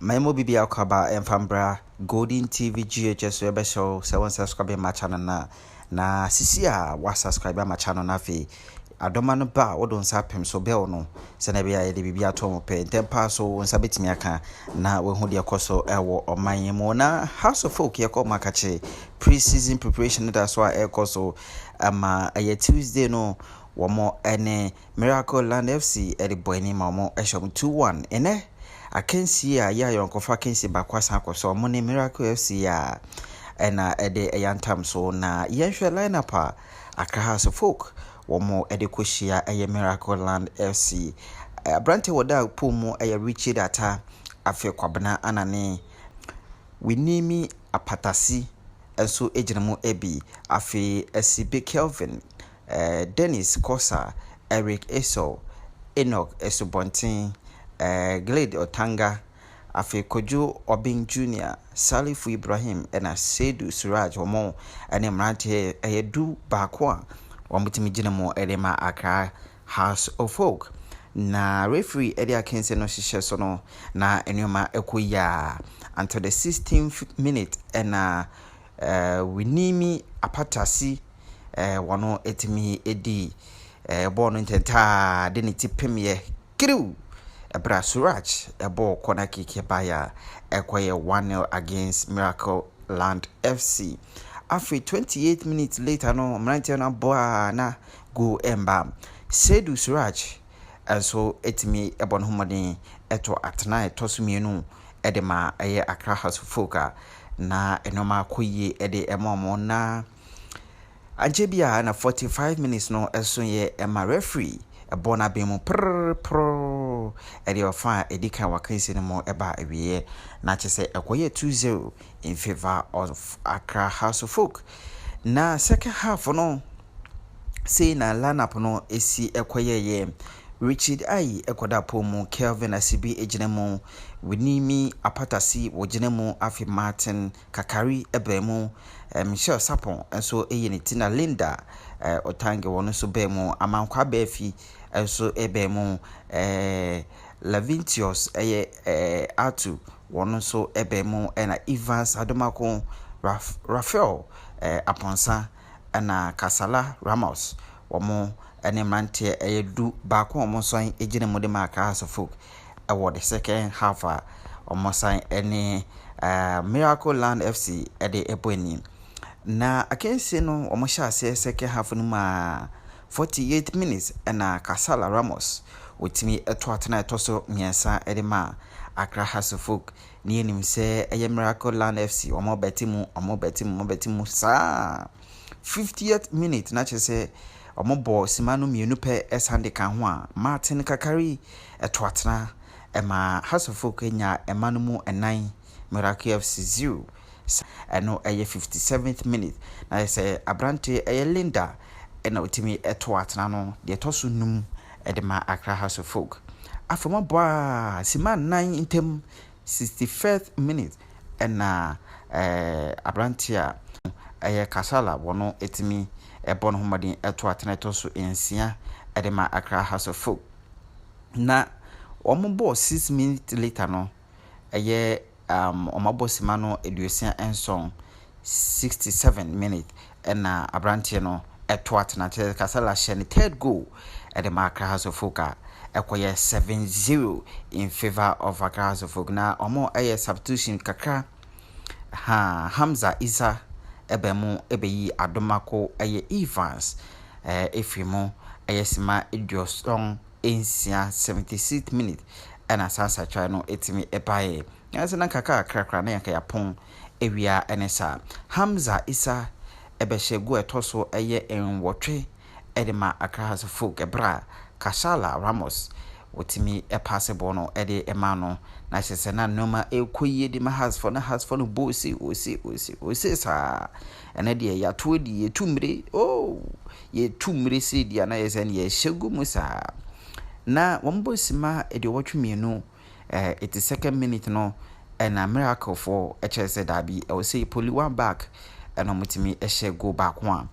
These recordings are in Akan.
Memo bibi akaba enfambra Golden TV GHS webe show se won subscribe my channel na sisi a wa subscribe my channel na fe adoma no ba wodon sa pem so bell no se na bia ye de bibi atom pe tempa so won sa betimi aka na we hu de koso ewo oman mu na house of folk ye ko makache pre-season preparation that so e koso ama Tuesday no womo ene Miracle Land FC e de boyni mamo e shom 2-1 ene akensi a ya yonkofa akensi bakwasa akoso mo ne Miracle FC a ena ede eyantam so na yenhwe lineup a Accra House of Folk womo ede koshia eye Miracle Land FC brante woda pomu eye Richard ata afi kwabena anane winimi apatasi enso ejinemu ebi afi SB Kelvin Dennis Kosa Eric Eso Enoch Esobontin Glade Otanga afi Kojo Obin Jr. Salifu Ibrahim ena Sedu Suraj omo ene mrante eyedu bakwa wamutimi jinemo edema Accra House of Folk na referee ede akense no hihye so no na enoma ekoya until the 16th minute ena winimi apatasi wano etimi edi ball ntenta de ne tipemye kriu Ebra Suraj ball corner kick baya ekoye 1-0 against Miracle Land FC. After 28 minutes later no mrantia na boa na go emba Sedu Suraj so etimi ebon humani eto atna etosumienu edema eye Accra House of Folk na enoma koye ede emomo na Anjebia na 45 minutes no eso ye ema referee bona bemu pro ede ofa edika wakansi no mo eba ewiye na chese ekoye 2-0 in favor of Accra House of Folk. Na second half no say na lineup no esi ekoye ye Richard Ayi ekoda pomu Kelvin Asibi ejinemu winimi apatasi wojinemu afi Martin Kakari ebemu Michelle Sapon enso eyeni Tina Linda otange wono so bemu amankwa befi enso ebemu Lavintius Atu wono so ebemu ena Evans Adomako Rafael Aponsa ena Kasala Ramos womo ene mante eyedu baako omonsan ejine mode ma Accra House of Folk award the second half omonsan ene Miracle Land FC ede eboni na akense no omosha ase second half no ma 48 minutes ena Kasala Ramos wotimi eto atena etoso miensa ede ma Accra House of Folk ni enim se eye Miracle Land FC omobetimu sa 50th minute na chese omobo simanu mienu pe esande kan ho a Martin Kakari eto atena ema House of Folk nya emanumu enan Miracle FC 0 eno eye 57th minute na say abrante eye Linda ena otimi eto atena no de toso num edema Accra House of Folk afoma boa siman 9 intem 61st minute ena abrante a eye Kasala wono etimi ebon homadin eto atena toso ensia edema Accra House of Folk na ombo 6 minutes later no eye omabo simano edusia enson 67 minutes ena abrante no eto atena Kasala share third goal edema Accra House of Folk ekoye 7-0 in favor of Accra House of Folk na omo eye substitution kakra Hamza Isa ebemu ebeyi Adomako eye Evans efimo eye sima ediosong ensia 76 minutes ena sasa try no etimi ebaye yanse na kaka krakra na yanka yapon ewia enesa Hamza Isa ebeshegu etoso eye enwotwe edema Accra House of Folk ebra Kasala Ramos wotimi passable no ede emano na hye na noma ekoye di ma has for no bosi osi sa ene de ya to di yetumre ye tumre se dia na yese ne ye hyegu musa na wombosima ede wotwemienu 82nd minute no ena Miracle for HS Derby I will say poli one back ena mutimi ehye go back one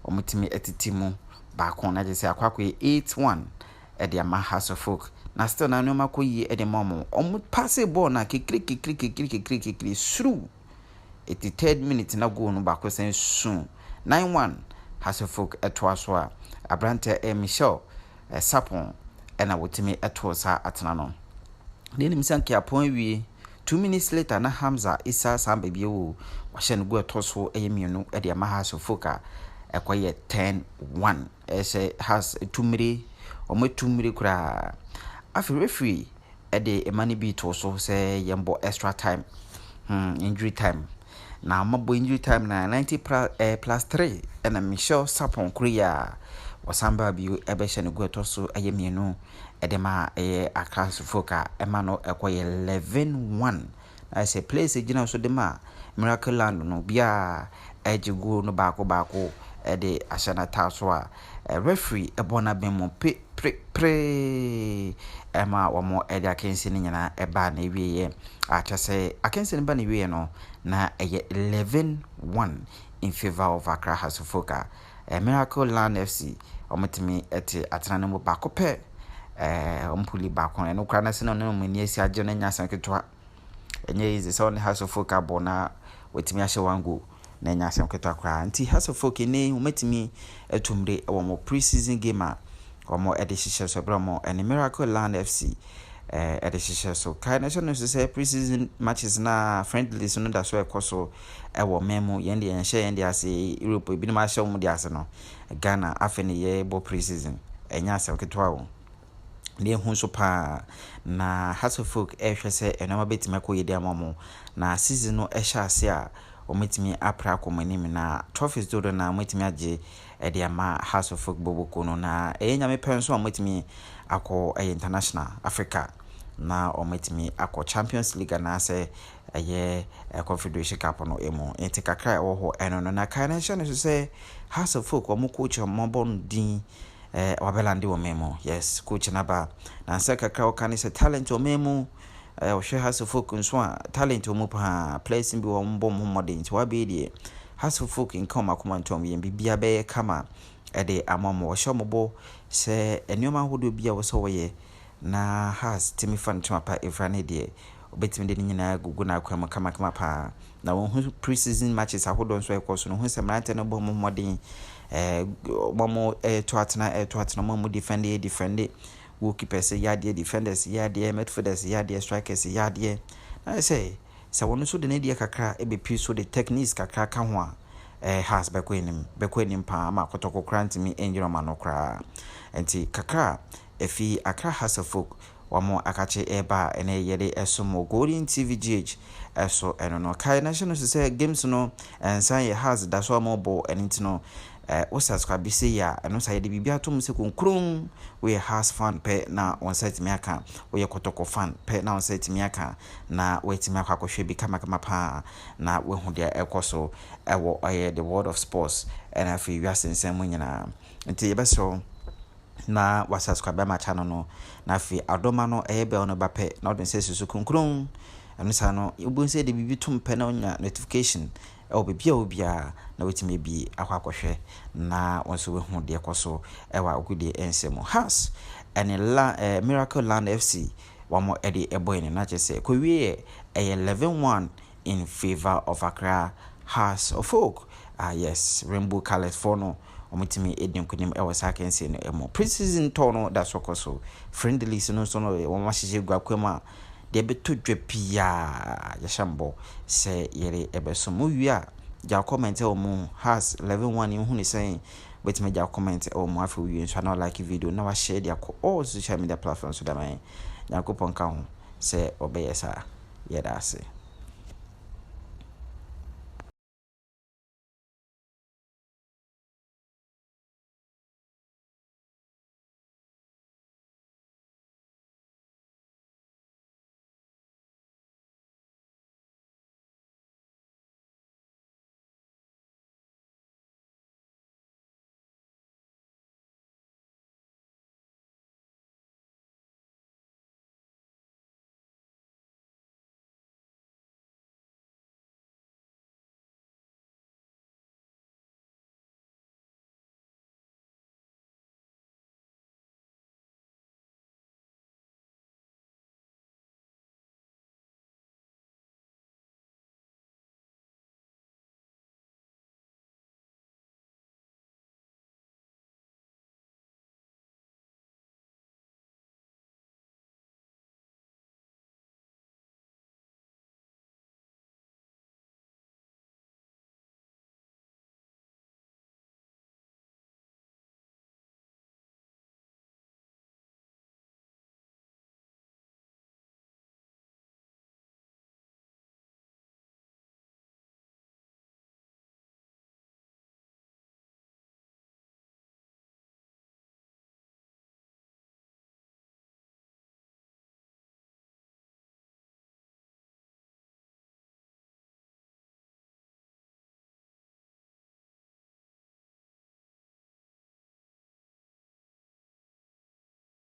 omutimi etitimu back one na je say akwakwe 8-1 Ediama House of Folk na still na no makoyi e de mom pass ball na kikri through 83rd minute na goal no baako sen soon 9-1 Hasselhoff etoa so a abrante Michel Sapon na wotimi eto sa atena no de nim sanke apon wie 2 minutes later na Hamza Isa Samba biwo wahye no go eto so mienu e de ma Hasselhoff a ekoye 10-1 ese has tumiri omatumiri kura afi referee e de emani bi to so say yembo extra time injury time na mabo injury time na 90 plus 3 na Michel Sapon Korea wasamba biu ebehye no go so mienu edema Accra Foka emano ekoye 11-1 na say place gina so dema Miracle Land no bia ejigo no baako de ashana taso a referee ebona bemo pre ema womo ede akensi ni nyina eba na ewiye achase akensi ni ba na ewiye no na 11-1 in favor of Accra Hasselhoff. Miracle Land FC ometimi ete atana no baako pe ompuli baako no kra na se no no mani asi agye no nya sanketwa enye ize so ne Hasselhoff bona wetimi ahye wango na nya asem ketwa kra nti Hasselhoff ne umetimi etumre wo mo preseason game a wo ede hihye so bramo and Miracle Land FC ede hihye so kai na so no say preseason matches na friendlies no da so ekoso wo memo yende yende ase Europe bi ma hye wo de ase no Ghana afene ye bo preseason enya asem ketwa wo ne hu so pa na Hasselhoff ehwe se enoma betime akoyede amamo na season no ehye ase a ometimi apra komanim na trophies dodo na ometimi age ede ama Hasselhoff boboko no na nyame penso ometimi akọ international Africa na ometimi akọ Champions League na ase Confederation Cup no emo enti kakra ewo ho eno no na kan so say Hasselhoff omo coach omo din wabelande wo memo yes coach naba na se kakra o kan se talent o memo ohwe Hasselhoff nso a talent o mu pa players bi wo mbom modern ti wa be die Hasselhoff nkoma komantom yem bibia be kama ede amamo wo shomobo se enioma hodo bia wo so woye na has timi fan tuma pa efrane die obetimi de nyina gugu na akwa kama pa na wo preseason matches ahodo nso ekoso no hu se mrante no bom modern momo to atena momo defend goalkeepers yade defenders yade midfielders yade strikers yade I say so wonu so de ne die kakra ebepi so de techniques kakra ka ho a has bekwenim pa ma kotoko krantimi enjiro manokra enti kakra efi Accra Hasselhoff wamo akache eba ene yede esomo Golden TVGH eso eno no kai na shino se games no ensan ye has da so mobo enti no o subscribe say ya eno sa yede bibia to mse konkron we has fan pe na on site me aka we kotoko fan pe na on site me aka na we ti me akwa hwe bi kama pa na we hu de ekoso ewo the world of sports and afi wi asensen mu nyina enti ye beso na wa subscribe my channel no na fi adoma no bell no bape na odin say susu konkron eno sa no ubun say de bibi tum pe na onya notification bibia obia na wetime bi akwa na wonso we hu de ekoso ewa ogudi ensemo has and Miracle Land FC wamo ede eboy ne na chese ko wie 11-1 in favor of Accra Hasselhoff. Yes, rainbow colors for no omitimi edin kunim ewa sakense no emo preseason tono da sokoso friendly no so no won hyeje guakwema de beto dwapia ya shambo se yere ebeso mu wia ja comment o mu has 11-1 hu ni say betime ja comment o mu afi wi nso na like video na wa share dia ko all social media platforms so da man yakopon ka ho se obeyesa yeda ase.